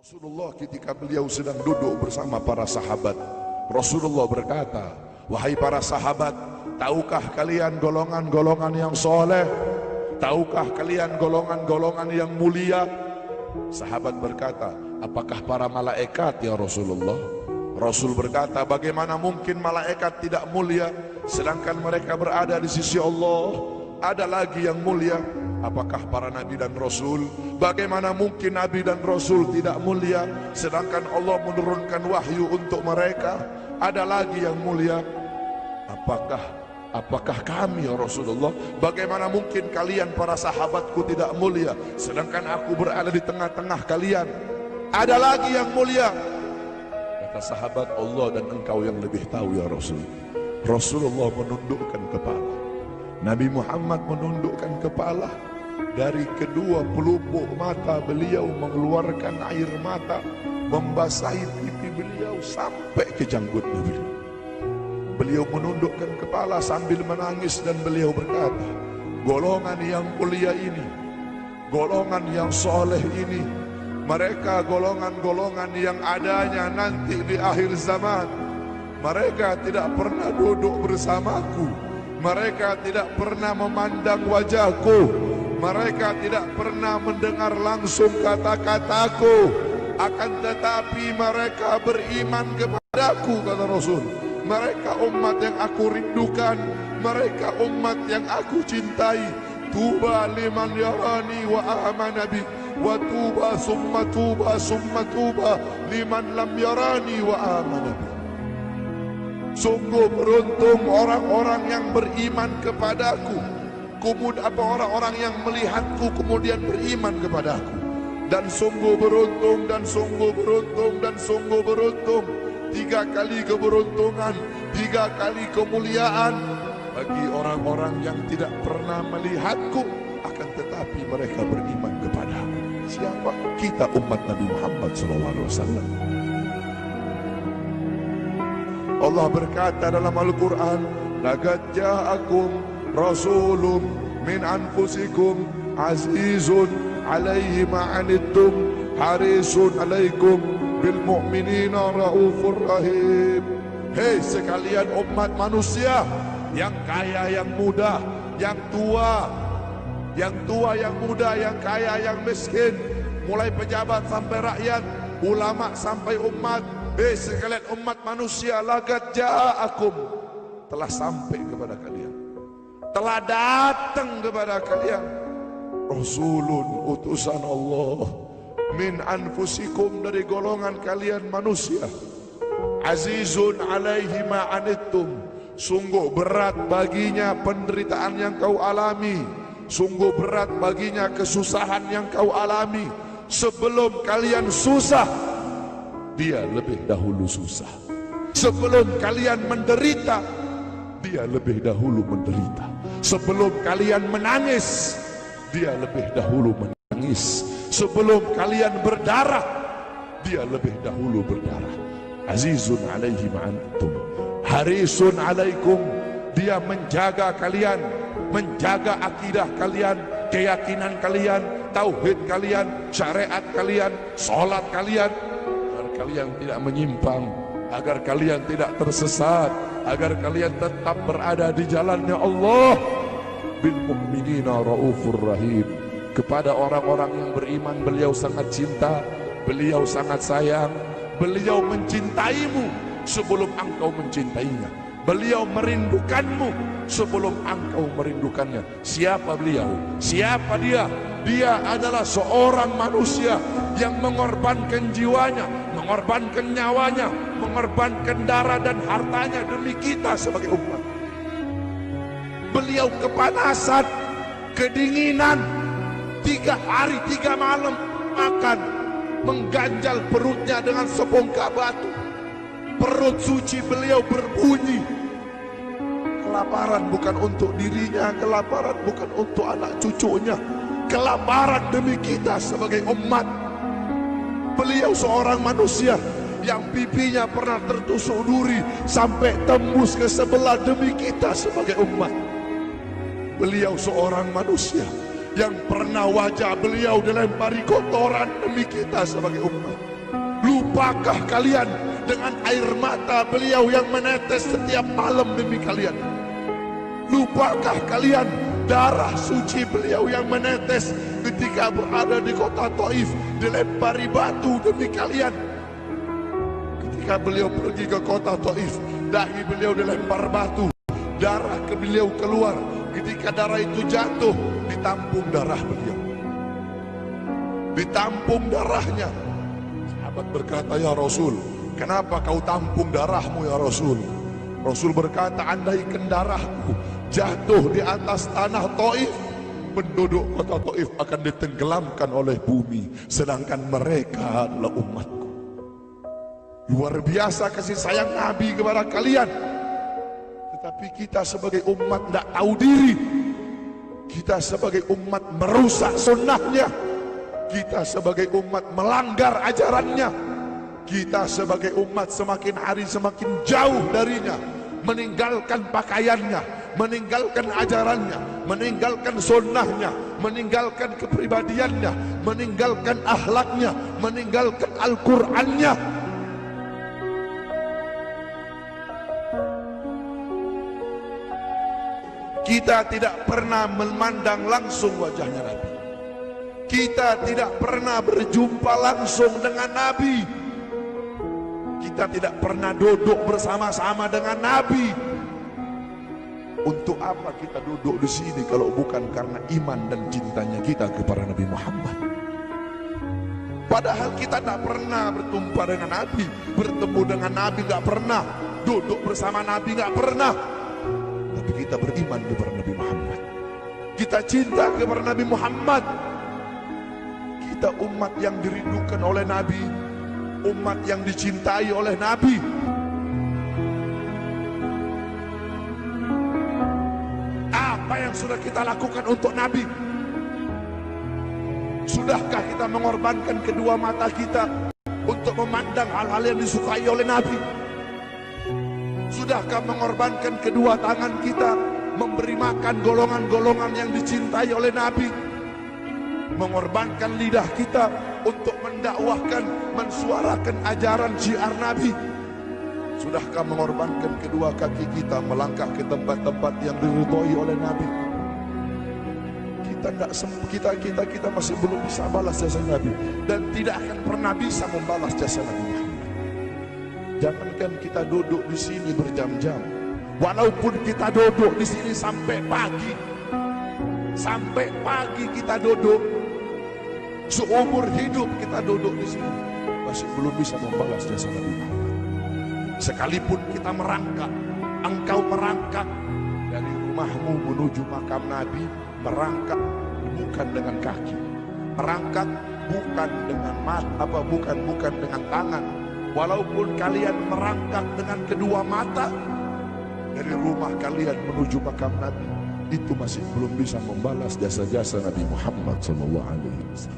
Rasulullah ketika beliau sedang duduk bersama para sahabat, Rasulullah berkata, "Wahai para sahabat, tahukah kalian golongan-golongan yang soleh? Tahukah kalian golongan-golongan yang mulia?" Sahabat berkata, "Apakah para malaikat ya Rasulullah?" Rasul berkata, "Bagaimana mungkin malaikat tidak mulia sedangkan mereka berada di sisi Allah? Ada lagi yang mulia. Apakah para nabi dan rasul? Bagaimana mungkin nabi dan rasul tidak mulia sedangkan Allah menurunkan wahyu untuk mereka? Ada lagi yang mulia. Apakah kami ya Rasulullah? Bagaimana mungkin kalian para sahabatku tidak mulia sedangkan aku berada di tengah-tengah kalian? Ada lagi yang mulia." Kata sahabat, "Allah dan engkau yang lebih tahu ya Rasul." Rasulullah menundukkan kepala, Nabi Muhammad menundukkan kepala. Dari kedua pelupuk mata beliau mengeluarkan air mata, membasahi pipi beliau sampai ke janggutnya beliau. Beliau menundukkan kepala sambil menangis dan beliau berkata, "Golongan yang mulia ini, golongan yang soleh ini, mereka golongan-golongan yang adanya nanti di akhir zaman. Mereka tidak pernah duduk bersamaku, mereka tidak pernah memandang wajahku, mereka tidak pernah mendengar langsung kata-kataku, akan tetapi mereka beriman kepadaku," kata Rasul. "Mereka umat yang aku rindukan, mereka umat yang aku cintai. Tuba liman yarani wa amana bi, wa tuba summa tuba summa tuba liman lam yarani wa amana bi." Sungguh beruntung orang-orang yang beriman kepadaku, kemudian orang-orang yang melihatku kemudian beriman kepadaku. Dan sungguh beruntung, dan sungguh beruntung, dan sungguh beruntung. 3 kali keberuntungan, 3 kali kemuliaan bagi orang-orang yang tidak pernah melihatku, akan tetapi mereka beriman kepadaku. Siapa? Kita umat Nabi Muhammad SAW. Allah berkata dalam Al-Quran, "Laqad ja'akum rasulun min anfusikum azizun alaihi ma'anittum harisun alaikum bil mu'minina raufur rahim." Hei sekalian umat manusia, yang kaya, yang muda, yang tua, yang muda, yang kaya, yang miskin, mulai pejabat sampai rakyat, ulama sampai umat. Hei sekalian umat manusia, laqad ja'akum, telah sampai kepada kalian, telah datang kepada kalian rasulun, utusan Allah, min anfusikum, dari golongan kalian manusia, azizun alaihi ma'anittum, sungguh berat baginya penderitaan yang kau alami, sungguh berat baginya kesusahan yang kau alami. Sebelum kalian susah, dia lebih dahulu susah. Sebelum kalian menderita, dia lebih dahulu menderita. Sebelum kalian menangis, dia lebih dahulu menangis. Sebelum kalian berdarah, dia lebih dahulu berdarah. Azizun alaihi ma'antum harisun alaikum, dia menjaga kalian, menjaga akidah kalian, keyakinan kalian, tauhid kalian, syariat kalian, sholat kalian, agar kalian tidak menyimpang, agar kalian tidak tersesat, agar kalian tetap berada di jalannya Allah. Bil mu'minina raufur rahim, kepada orang-orang yang beriman beliau sangat cinta, beliau sangat sayang, beliau mencintaimu sebelum engkau mencintainya, beliau merindukanmu sebelum engkau merindukannya. Siapa beliau? Siapa dia? Dia adalah seorang manusia yang mengorbankan jiwanya, mengorbankan nyawanya, mengorbankan darah dan hartanya demi kita sebagai umat. Beliau kepanasan, kedinginan, 3 hari 3 malam makan, mengganjal perutnya dengan sebongkah batu. Perut suci beliau berbunyi. Kelaparan bukan untuk dirinya, kelaparan bukan untuk anak cucunya, kelaparan demi kita sebagai umat. Beliau seorang manusia yang pipinya pernah tertusuk duri sampai tembus ke sebelah demi kita sebagai umat. Beliau seorang manusia yang pernah wajah beliau dilempari kotoran demi kita sebagai umat. Lupakah kalian dengan air mata beliau yang menetes setiap malam demi kalian? Lupakah kalian darah suci beliau yang menetes ketika berada di kota Taif, dilempari batu demi kalian? Ketika beliau pergi ke kota Taif, dahi beliau dilempar batu, darah ke beliau keluar. Ketika darah itu jatuh, ditampung darah beliau, ditampung darahnya. Sahabat berkata, ya Rasul, kenapa kau tampung darahmu ya Rasul? Rasul berkata, andaikan darahku jatuh di atas tanah Taif, penduduk kota Taif akan ditenggelamkan oleh bumi, sedangkan mereka adalah umatku. Luar biasa kasih sayang Nabi kepada kalian. Tetapi kita sebagai umat tidak tahu diri. Kita sebagai umat merusak sunnahnya. Kita sebagai umat melanggar ajarannya. Kita sebagai umat semakin hari semakin jauh darinya, meninggalkan pakaiannya, meninggalkan ajarannya, meninggalkan sunnahnya, meninggalkan kepribadiannya, meninggalkan akhlaknya, meninggalkan Al-Qur'annya. Kita tidak pernah memandang langsung wajahnya Nabi. Kita tidak pernah berjumpa langsung dengan Nabi. Kita tidak pernah duduk bersama-sama dengan Nabi. Untuk apa kita duduk di sini kalau bukan karena iman dan cintanya kita kepada Nabi Muhammad? Padahal kita tidak pernah berjumpa dengan Nabi, bertemu dengan Nabi nggak pernah, duduk bersama Nabi nggak pernah. Tapi kita beriman kepada Nabi Muhammad. Kita cinta kepada Nabi Muhammad. Kita umat yang dirindukan oleh Nabi, umat yang dicintai oleh Nabi. Apa yang sudah kita lakukan untuk Nabi? Sudahkah kita mengorbankan kedua mata kita untuk memandang hal-hal yang disukai oleh Nabi? Sudahkah mengorbankan kedua tangan kita memberi makan golongan-golongan yang dicintai oleh Nabi? Mengorbankan lidah kita untuk mendakwahkan, mensuarakan ajaran syiar Nabi? Sudahkah mengorbankan kedua kaki kita melangkah ke tempat-tempat yang diridhoi oleh Nabi? Kita masih belum bisa balas jasa Nabi, dan tidak akan pernah bisa membalas jasa Nabi Muhammad. Jangankan kita duduk di sini berjam-jam, walaupun kita duduk di sini sampai pagi kita duduk, seumur hidup kita duduk di sini, masih belum bisa membalas jasa Nabi Muhammad. Sekalipun kita merangkak, engkau merangkak dari rumahmu menuju makam Nabi, merangkak bukan dengan kaki, merangkak bukan dengan mata, bukan dengan tangan. Walaupun kalian merangkak dengan kedua mata dari rumah kalian menuju makam Nabi, itu masih belum bisa membalas jasa-jasa Nabi Muhammad SAW.